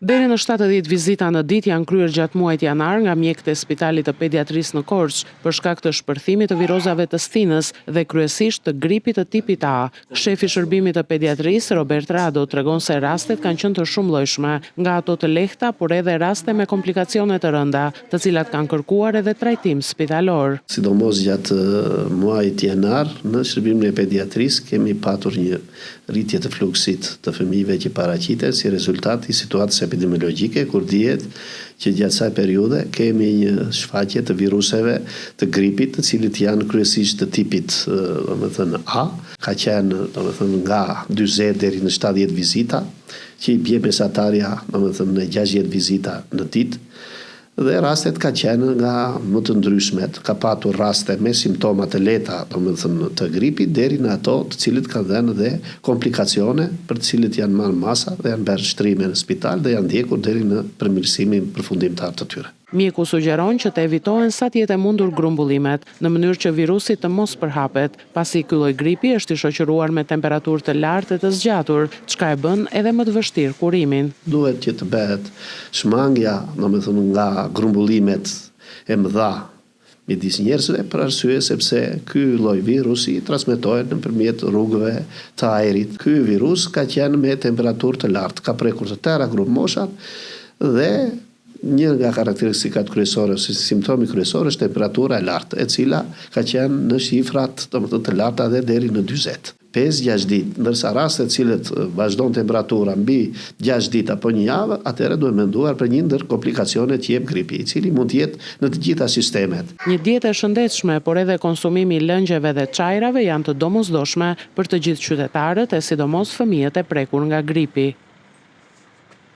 Deri në 70 vizita në ditë janë kryer gjatë muajit janar nga mjekët e Spitalit të Pediatrisë në Korçë për shkak të shpërthimit të virozave të stinës dhe kryesisht të gripit të tipit A. Shefi i shërbimit të pediatrisë, Robert Rado, tregon se rastet kanë qenë të shumëllojshme, nga ato të lehta, por edhe raste me komplikacione të rënda, të cilat kanë kërkuar edhe trajtim spitalor. Sidomos gjatë muajit janar, në shërbimin e pediatrisë kemi patur një rritje të fluksit të fëmijëve që paraqiten si rezultat i situatës epidemiologjike, kur dihet që gjatë kësaj periudhe kemi një shfaqje të viruseve të gripit, të cilët janë kryesisht të tipit A, ka qenë nga 40 deri në 70 vizita, që i bie mesatarja në 60 vizita në ditë. Dhe rastet ka qenë nga më të ndryshmet, ka patur raste me simptoma të lehta, të gripit, deri në ato të cilët kanë dhënë dhe komplikacione, për të cilët janë marrë masa dhe janë bërë shtrime në spital dhe janë ndjekur deri në përmirësimin përfundimtar të tyre. Mjeku sugjeron që të evitohen sa të jetë e mundur grumbullimet, në mënyrë që virusi të mos përhapet, pasi ky lloj gripi është i shoqëruar me temperaturë të lartë e të zgjatur, çka e bën edhe më të vështirë kurimin. Duhet që të bëhet shmangja, nga grumbullimet e mëdha midis njerëzve, për arsye sepse ky lloj virusi transmetohet nëpërmjet rrugëve të ajrit. Ky virus ka qenë me temperaturë të lartë, ka prekur të tëra grup moshat dhe një nga karakteristikat kryesore ose simptomi kryesor është temperatura e lartë, e cila ka qenë në shifrat të larta dhe deri në 40. 5-6 ditë, ndërsa rastet cilët vazhdon temperatura mbi 6 ditë apo një javë, atëherë duhet menduar për një ndër komplikacione që jep gripi, i cili mund të jetë në të gjitha sistemet. Një dietë e shëndetshme, por edhe konsumimi i lëngjeve dhe çajrave janë të domosdoshme për të gjithë qytetarët e sidomos fëmijët e prekur nga gripi.